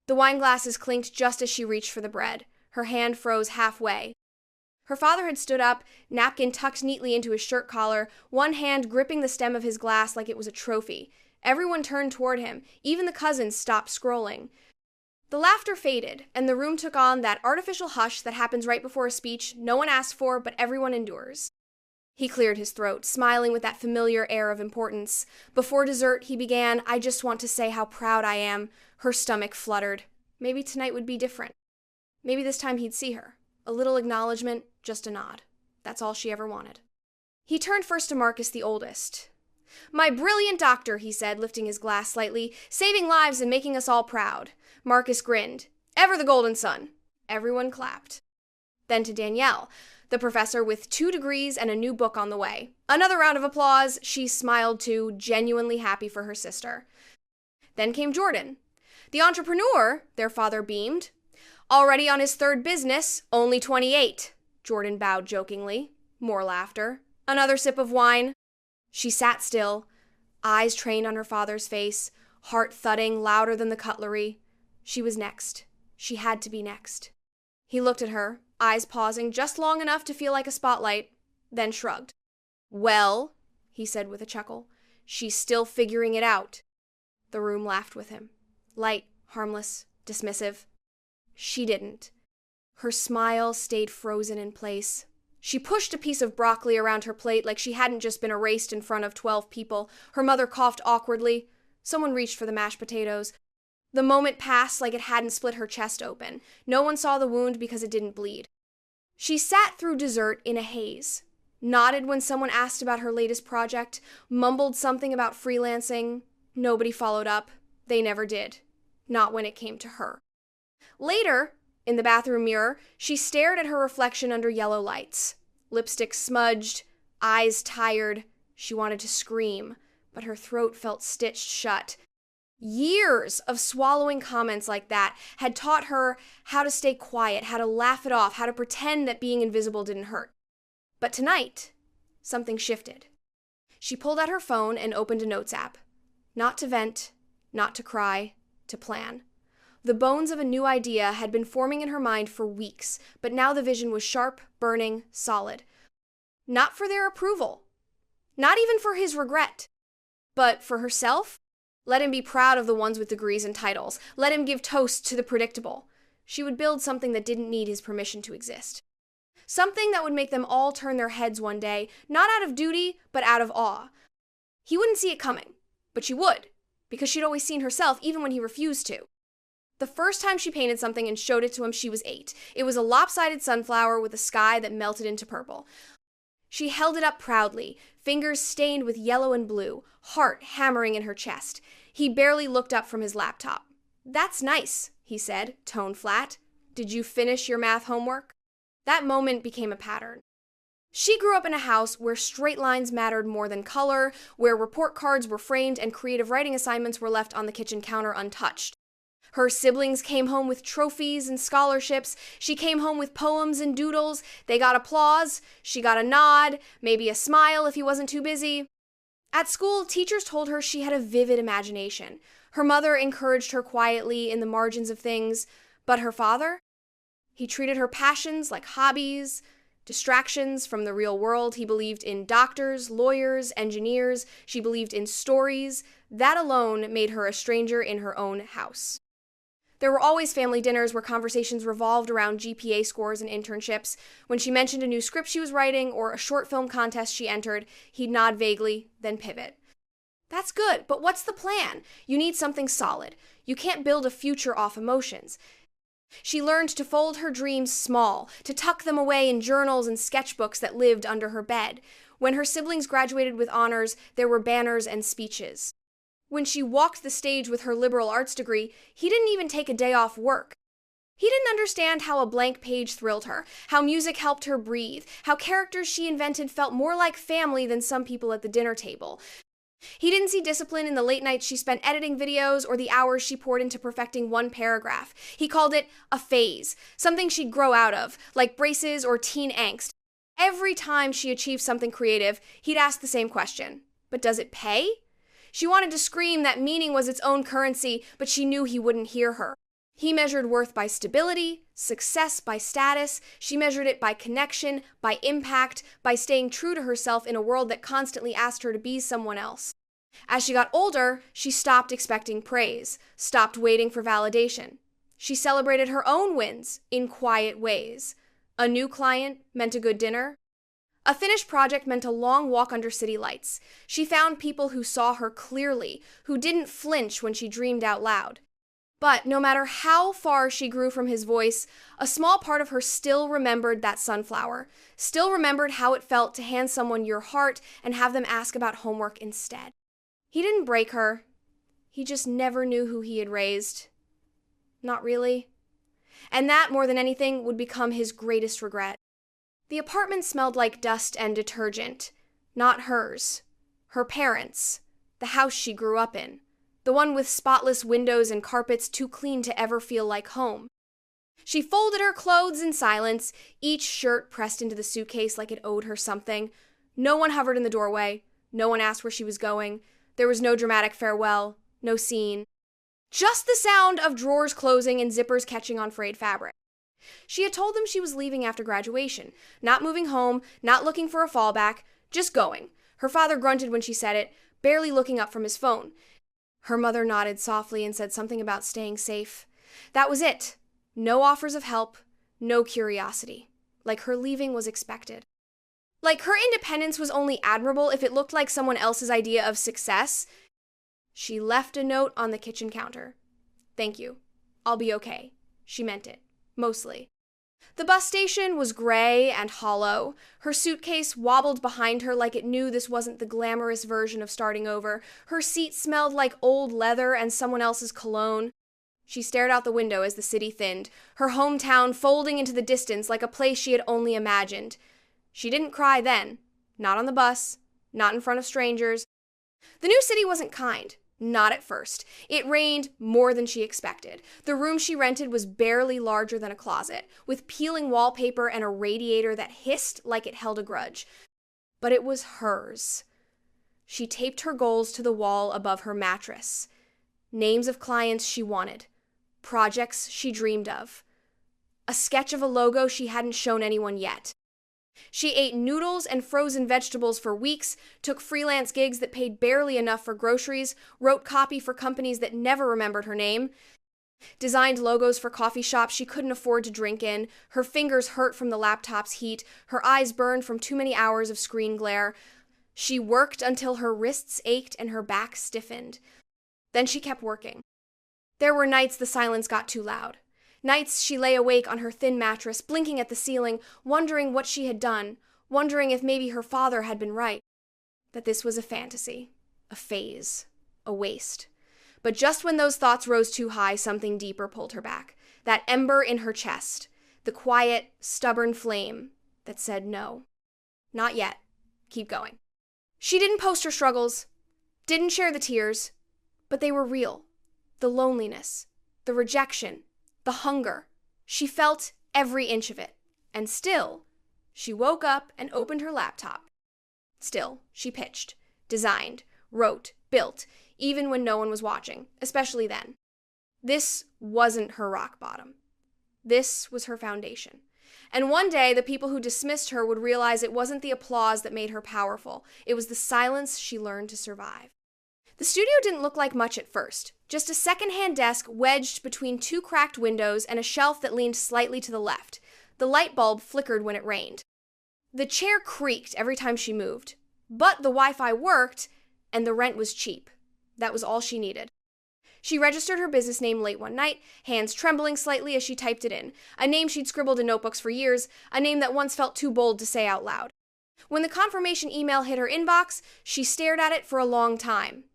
The wine glasses clinked just as she reached for the bread. Her hand froze halfway. Her father had stood up, napkin tucked neatly into his shirt collar, one hand gripping the stem of his glass like it was a trophy. Everyone turned toward him. Even the cousins stopped scrolling. The laughter faded, and the room took on that artificial hush that happens right before a speech no one asks for, but everyone endures. He cleared his throat, smiling with that familiar air of importance. Before dessert, he began, "I just want to say how proud I am." Her stomach fluttered. Maybe tonight would be different. Maybe this time he'd see her. A little acknowledgement, just a nod. That's all she ever wanted. He turned first to Marcus, the oldest. "My brilliant doctor," he said, lifting his glass slightly, "saving lives and making us all proud." Marcus grinned. "Ever the golden son." Everyone clapped. Then to Danielle, the professor with 2 degrees and a new book on the way. Another round of applause. She smiled too, genuinely happy for her sister. Then came Jordan. The entrepreneur, their father beamed. "Already on his 3rd business, only 28. Jordan bowed jokingly. More laughter. Another sip of wine. She sat still, eyes trained on her father's face, heart thudding louder than the cutlery. She was next. She had to be next. He looked at her, eyes pausing just long enough to feel like a spotlight, then shrugged. "Well," he said with a chuckle, "she's still figuring it out." The room laughed with him. Light, harmless, dismissive. She didn't. Her smile stayed frozen in place. She pushed a piece of broccoli around her plate like she hadn't just been erased in front of 12 people. Her mother coughed awkwardly. Someone reached for the mashed potatoes. The moment passed like it hadn't split her chest open. No one saw the wound because it didn't bleed. She sat through dessert in a haze, nodded when someone asked about her latest project, mumbled something about freelancing. Nobody followed up. They never did. Not when it came to her. Later, in the bathroom mirror, she stared at her reflection under yellow lights. Lipstick smudged, eyes tired. She wanted to scream, but her throat felt stitched shut. Years of swallowing comments like that had taught her how to stay quiet, how to laugh it off, how to pretend that being invisible didn't hurt. But tonight, something shifted. She pulled out her phone and opened a notes app. Not to vent, not to cry, to plan. The bones of a new idea had been forming in her mind for weeks, but now the vision was sharp, burning, solid. Not for their approval. Not even for his regret. But for herself? Let him be proud of the ones with degrees and titles. Let him give toast to the predictable. She would build something that didn't need his permission to exist. Something that would make them all turn their heads one day, not out of duty, but out of awe. He wouldn't see it coming, but she would, because she'd always seen herself even when he refused to. The first time she painted something and showed it to him, she was 8. It was a lopsided sunflower with a sky that melted into purple. She held it up proudly, fingers stained with yellow and blue, heart hammering in her chest. He barely looked up from his laptop. "That's nice," he said, tone flat. "Did you finish your math homework?" That moment became a pattern. She grew up in a house where straight lines mattered more than color, where report cards were framed and creative writing assignments were left on the kitchen counter untouched. Her siblings came home with trophies and scholarships. She came home with poems and doodles. They got applause. She got a nod, maybe a smile if he wasn't too busy. At school, teachers told her she had a vivid imagination. Her mother encouraged her quietly in the margins of things. But her father? He treated her passions like hobbies, distractions from the real world. He believed in doctors, lawyers, engineers. She believed in stories. That alone made her a stranger in her own house. There were always family dinners where conversations revolved around GPA scores and internships. When she mentioned a new script she was writing or a short film contest she entered, he'd nod vaguely, then pivot. "That's good, but what's the plan? You need something solid. You can't build a future off emotions." She learned to fold her dreams small, to tuck them away in journals and sketchbooks that lived under her bed. When her siblings graduated with honors, there were banners and speeches. When she walked the stage with her liberal arts degree, he didn't even take a day off work. He didn't understand how a blank page thrilled her, how music helped her breathe, how characters she invented felt more like family than some people at the dinner table. He didn't see discipline in the late nights she spent editing videos or the hours she poured into perfecting one paragraph. He called it a phase, something she'd grow out of, like braces or teen angst. Every time she achieved something creative, he'd ask the same question. But does it pay? She wanted to scream that meaning was its own currency, but she knew he wouldn't hear her. He measured worth by stability, success by status. She measured it by connection, by impact, by staying true to herself in a world that constantly asked her to be someone else. As she got older, she stopped expecting praise, stopped waiting for validation. She celebrated her own wins in quiet ways. A new client meant a good dinner. A finished project meant a long walk under city lights. She found people who saw her clearly, who didn't flinch when she dreamed out loud. But no matter how far she grew from his voice, a small part of her still remembered that sunflower, still remembered how it felt to hand someone your heart and have them ask about homework instead. He didn't break her. He just never knew who he had raised. Not really. And that, more than anything, would become his greatest regret. The apartment smelled like dust and detergent. Not hers. Her parents'. The house she grew up in. The one with spotless windows and carpets too clean to ever feel like home. She folded her clothes in silence, each shirt pressed into the suitcase like it owed her something. No one hovered in the doorway. No one asked where she was going. There was no dramatic farewell. No scene. Just the sound of drawers closing and zippers catching on frayed fabric. She had told them she was leaving after graduation, not moving home, not looking for a fallback, just going. Her father grunted when she said it, barely looking up from his phone. Her mother nodded softly and said something about staying safe. That was it. No offers of help, no curiosity. Like her leaving was expected. Like her independence was only admirable if it looked like someone else's idea of success. She left a note on the kitchen counter. Thank you. I'll be okay. She meant it. Mostly. The bus station was gray and hollow. Her suitcase wobbled behind her like it knew this wasn't the glamorous version of starting over. Her seat smelled like old leather and someone else's cologne. She stared out the window as the city thinned, her hometown folding into the distance like a place she had only imagined. She didn't cry then. Not on the bus. Not in front of strangers. The new city wasn't kind. Not at first. It rained more than she expected. The room she rented was barely larger than a closet, with peeling wallpaper and a radiator that hissed like it held a grudge. But it was hers. She taped her goals to the wall above her mattress. Names of clients she wanted. Projects she dreamed of. A sketch of a logo she hadn't shown anyone yet. She ate noodles and frozen vegetables for weeks, took freelance gigs that paid barely enough for groceries, wrote copy for companies that never remembered her name, designed logos for coffee shops she couldn't afford to drink in. Her fingers hurt from the laptop's heat, her eyes burned from too many hours of screen glare. She worked until her wrists ached and her back stiffened. Then she kept working. There were nights the silence got too loud. Nights she lay awake on her thin mattress, blinking at the ceiling, wondering what she had done, wondering if maybe her father had been right. That this was a fantasy, a phase, a waste. But just when those thoughts rose too high, something deeper pulled her back. That ember in her chest, the quiet, stubborn flame that said no. Not yet. Keep going. She didn't post her struggles, didn't share the tears, but they were real. The loneliness, the rejection, the hunger. She felt every inch of it. And still, she woke up and opened her laptop. Still, she pitched, designed, wrote, built, even when no one was watching, especially then. This wasn't her rock bottom. This was her foundation. And one day, the people who dismissed her would realize it wasn't the applause that made her powerful. It was the silence she learned to survive. The studio didn't look like much at first. Just a secondhand desk wedged between two cracked windows and a shelf that leaned slightly to the left. The light bulb flickered when it rained. The chair creaked every time she moved. But the Wi-Fi worked, and the rent was cheap. That was all she needed. She registered her business name late one night, hands trembling slightly as she typed it in. A name she'd scribbled in notebooks for years, a name that once felt too bold to say out loud. When the confirmation email hit her inbox, she stared at it for a long time.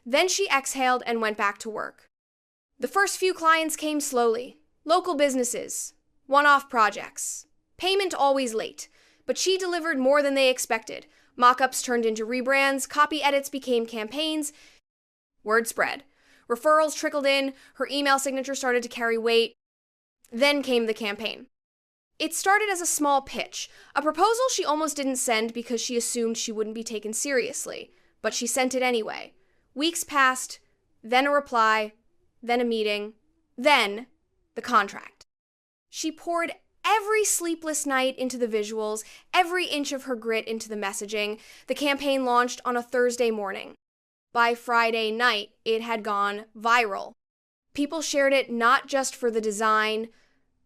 Then she exhaled and went back to work. The first few clients came slowly. Local businesses, one-off projects. Payment always late, but she delivered more than they expected. Mock-ups turned into rebrands, copy edits became campaigns. Word spread. Referrals trickled in, her email signature started to carry weight. Then came the campaign. It started as a small pitch, a proposal she almost didn't send because she assumed she wouldn't be taken seriously, but she sent it anyway. Weeks passed, then a reply, then a meeting, then the contract. She poured every sleepless night into the visuals, every inch of her grit into the messaging. The campaign launched on a Thursday morning. By Friday night, it had gone viral. People shared it not just for the design,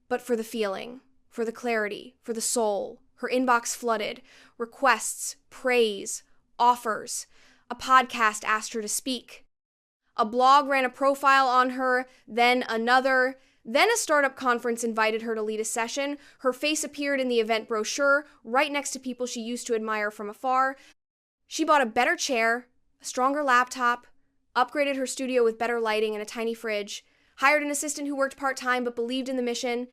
but for the feeling, for the clarity, for the soul. Her inbox flooded. Requests, praise, offers. A podcast asked her to speak. A blog ran a profile on her, then another. Then a startup conference invited her to lead a session. Her face appeared in the event brochure, right next to people she used to admire from afar. She bought a better chair, a stronger laptop, upgraded her studio with better lighting and a tiny fridge, hired an assistant who worked part-time but believed in the mission.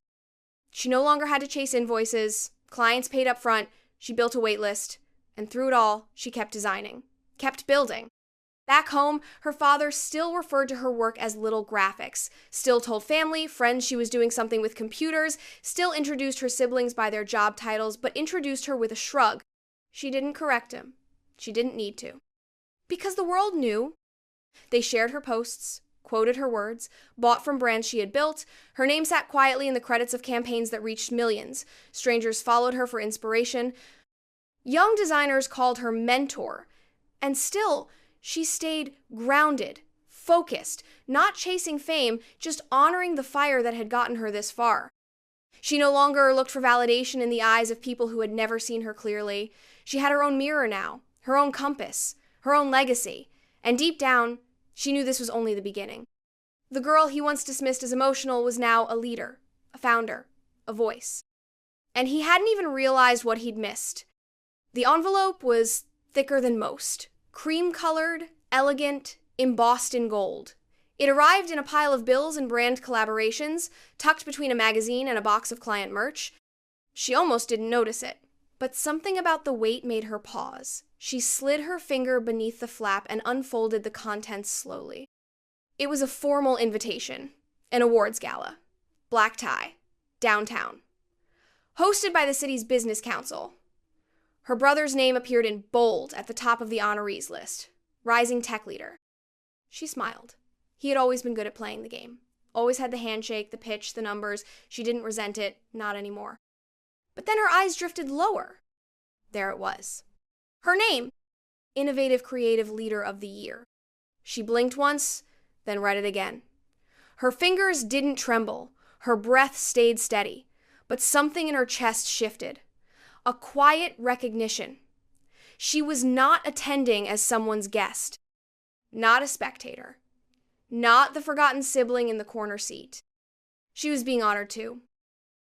She no longer had to chase invoices. Clients paid up front. She built a wait list. And through it all, she kept designing, kept building. Back home, her father still referred to her work as little graphics, still told family, friends she was doing something with computers, still introduced her siblings by their job titles, but introduced her with a shrug. She didn't correct him. She didn't need to. Because the world knew. They shared her posts, quoted her words, bought from brands she had built. Her name sat quietly in the credits of campaigns that reached millions. Strangers followed her for inspiration. Young designers called her mentor. And still, she stayed grounded, focused, not chasing fame, just honoring the fire that had gotten her this far. She no longer looked for validation in the eyes of people who had never seen her clearly. She had her own mirror now, her own compass, her own legacy. And deep down, she knew this was only the beginning. The girl he once dismissed as emotional was now a leader, a founder, a voice. And he hadn't even realized what he'd missed. The envelope was thicker than most. Cream-colored, elegant, embossed in gold. It arrived in a pile of bills and brand collaborations, tucked between a magazine and a box of client merch. She almost didn't notice it, but something about the weight made her pause. She slid her finger beneath the flap and unfolded the contents slowly. It was a formal invitation, an awards gala, black tie, downtown, hosted by the city's business council. Her brother's name appeared in bold at the top of the honorees list. Rising tech leader. She smiled. He had always been good at playing the game. Always had the handshake, the pitch, the numbers. She didn't resent it. Not anymore. But then her eyes drifted lower. There it was. Her name. Innovative Creative Leader of the Year. She blinked once, then read it again. Her fingers didn't tremble. Her breath stayed steady. But something in her chest shifted. A quiet recognition. She was not attending as someone's guest. Not a spectator. Not the forgotten sibling in the corner seat. She was being honored too.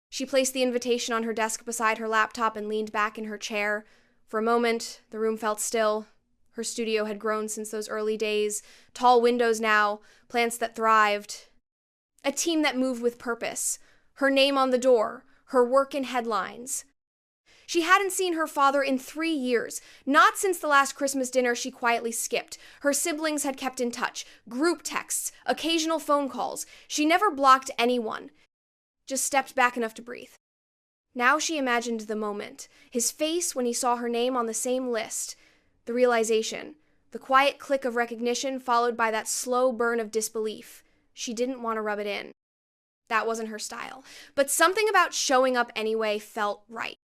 She placed the invitation on her desk beside her laptop and leaned back in her chair. For a moment, the room felt still. Her studio had grown since those early days. Tall windows now, plants that thrived. A team that moved with purpose. Her name on the door. Her work in headlines. She hadn't seen her father in 3 years, not since the last Christmas dinner she quietly skipped. Her siblings had kept in touch, group texts, occasional phone calls. She never blocked anyone, just stepped back enough to breathe. Now she imagined the moment, his face when he saw her name on the same list, the realization, the quiet click of recognition followed by that slow burn of disbelief. She didn't want to rub it in. That wasn't her style, but something about showing up anyway felt right.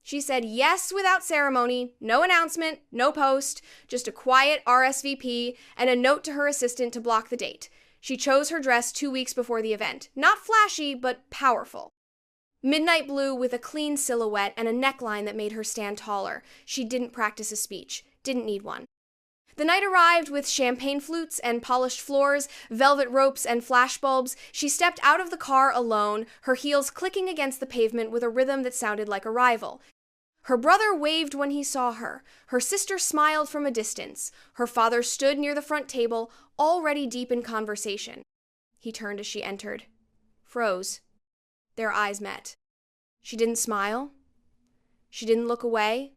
She said yes without ceremony, no announcement, no post, just a quiet RSVP and a note to her assistant to block the date. She chose her dress 2 weeks before the event. Not flashy, but powerful. Midnight blue with a clean silhouette and a neckline that made her stand taller. She didn't practice a speech, didn't need one. The night arrived with champagne flutes and polished floors, velvet ropes and flashbulbs. She stepped out of the car alone, her heels clicking against the pavement with a rhythm that sounded like arrival. Her brother waved when he saw her. Her sister smiled from a distance. Her father stood near the front table, already deep in conversation. He turned as she entered. Froze. Their eyes met. She didn't smile. She didn't look away.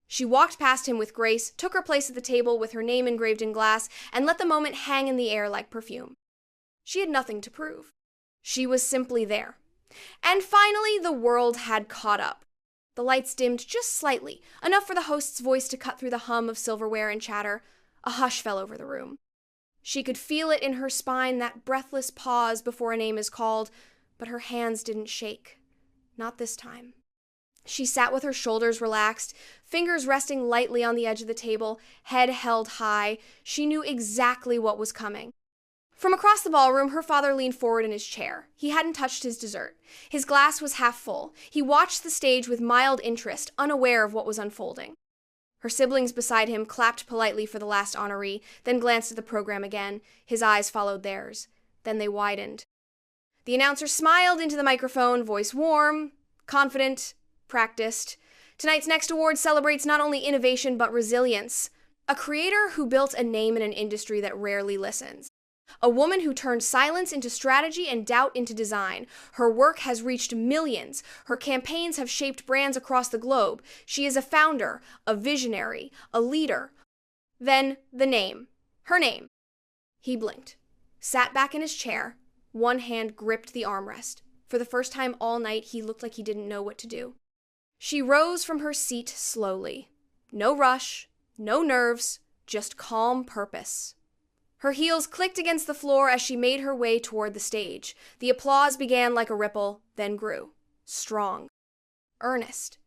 She walked past him with grace, took her place at the table with her name engraved in glass, and let the moment hang in the air like perfume. She had nothing to prove. She was simply there. And finally, the world had caught up. The lights dimmed just slightly, enough for the host's voice to cut through the hum of silverware and chatter. A hush fell over the room. She could feel it in her spine, that breathless pause before a name is called, but her hands didn't shake. Not this time. She sat with her shoulders relaxed, fingers resting lightly on the edge of the table, head held high. She knew exactly what was coming. From across the ballroom, her father leaned forward in his chair. He hadn't touched his dessert. His glass was half full. He watched the stage with mild interest, unaware of what was unfolding. Her siblings beside him clapped politely for the last honoree, then glanced at the program again. His eyes followed theirs. Then they widened. The announcer smiled into the microphone, voice warm, confident, practiced. Tonight's next award celebrates not only innovation but resilience. A creator who built a name in an industry that rarely listens. A woman who turned silence into strategy and doubt into design. Her work has reached millions. Her campaigns have shaped brands across the globe. She is a founder, a visionary, a leader. Then the name. Her name. He blinked, sat back in his chair. One hand gripped the armrest. For the first time all night, he looked like he didn't know what to do. She rose from her seat slowly. No rush, no nerves, just calm purpose. Her heels clicked against the floor as she made her way toward the stage. The applause began like a ripple, then grew. Strong. Earnest.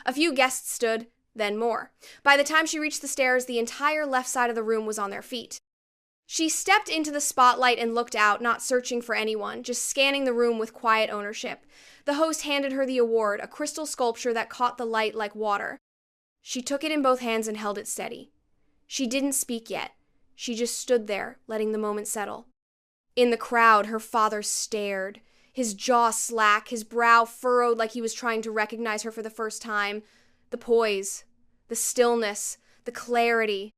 A few guests stood, then more. By the time she reached the stairs, the entire left side of the room was on their feet. She stepped into the spotlight and looked out, not searching for anyone, just scanning the room with quiet ownership. The host handed her the award, a crystal sculpture that caught the light like water. She took it in both hands and held it steady. She didn't speak yet. She just stood there, letting the moment settle. In the crowd, her father stared, his jaw slack, his brow furrowed like he was trying to recognize her for the first time. The poise, the stillness, the clarity.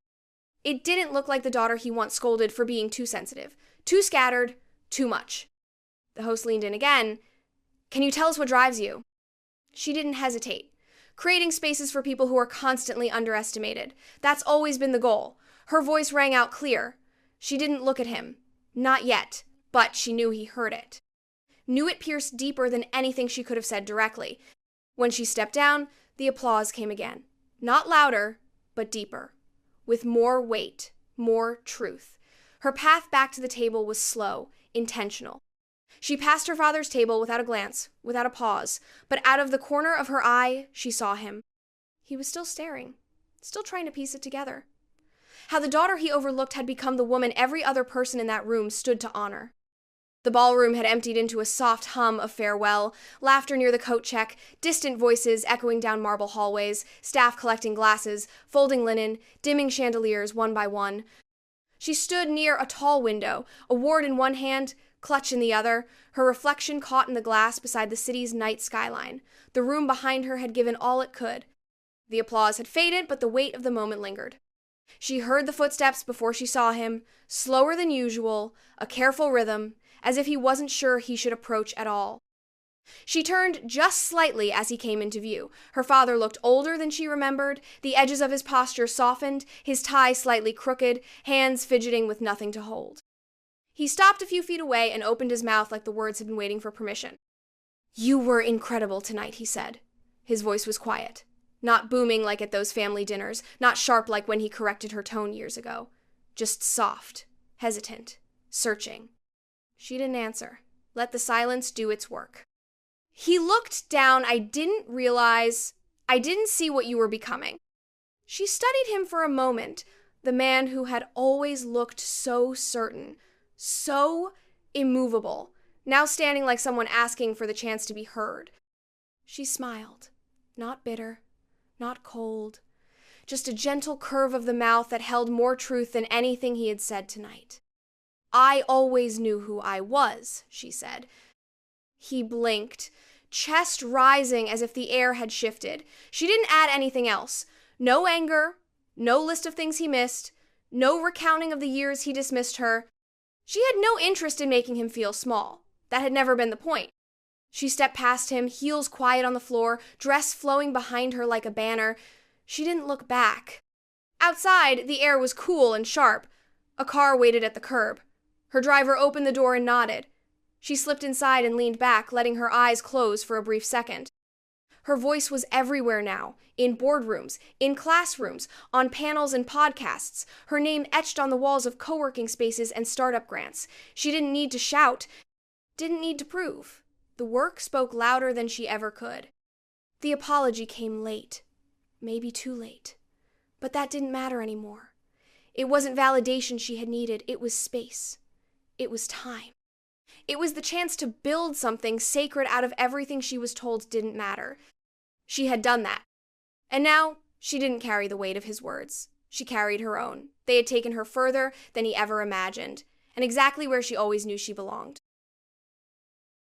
It didn't look like the daughter he once scolded for being too sensitive, too scattered, too much. The host leaned in again. Can you tell us what drives you? She didn't hesitate. Creating spaces for people who are constantly underestimated. That's always been the goal. Her voice rang out clear. She didn't look at him. Not yet, but she knew he heard it. Knew it pierced deeper than anything she could have said directly. When she stepped down, the applause came again. Not louder, but deeper. With more weight, more truth. Her path back to the table was slow, intentional. She passed her father's table without a glance, without a pause, but out of the corner of her eye, she saw him. He was still staring, still trying to piece it together. How the daughter he overlooked had become the woman every other person in that room stood to honor. The ballroom had emptied into a soft hum of farewell, laughter near the coat check, distant voices echoing down marble hallways, staff collecting glasses, folding linen, dimming chandeliers one by one. She stood near a tall window, award in one hand, clutch in the other, her reflection caught in the glass beside the city's night skyline. The room behind her had given all it could. The applause had faded, but the weight of the moment lingered. She heard the footsteps before she saw him, slower than usual, a careful rhythm, as if he wasn't sure he should approach at all. She turned just slightly as he came into view. Her father looked older than she remembered, the edges of his posture softened, his tie slightly crooked, hands fidgeting with nothing to hold. He stopped a few feet away and opened his mouth like the words had been waiting for permission. "You were incredible tonight," he said. His voice was quiet. Not booming like at those family dinners, not sharp like when he corrected her tone years ago. Just soft, hesitant, searching. She didn't answer. Let the silence do its work. He looked down. I didn't see what you were becoming. She studied him for a moment, the man who had always looked so certain, so immovable, now standing like someone asking for the chance to be heard. She smiled, not bitter, not cold, just a gentle curve of the mouth that held more truth than anything he had said tonight. "I always knew who I was," she said. He blinked, chest rising as if the air had shifted. She didn't add anything else. No anger, no list of things he missed, no recounting of the years he dismissed her. She had no interest in making him feel small. That had never been the point. She stepped past him, heels quiet on the floor, dress flowing behind her like a banner. She didn't look back. Outside, the air was cool and sharp. A car waited at the curb. Her driver opened the door and nodded. She slipped inside and leaned back, letting her eyes close for a brief second. Her voice was everywhere now, in boardrooms, in classrooms, on panels and podcasts, her name etched on the walls of co-working spaces and startup grants. She didn't need to shout, didn't need to prove. The work spoke louder than she ever could. The apology came late. Maybe too late. But that didn't matter anymore. It wasn't validation she had needed. It was space. It was time. It was the chance to build something sacred out of everything she was told didn't matter. She had done that. And now, she didn't carry the weight of his words. She carried her own. They had taken her further than he ever imagined, and exactly where she always knew she belonged.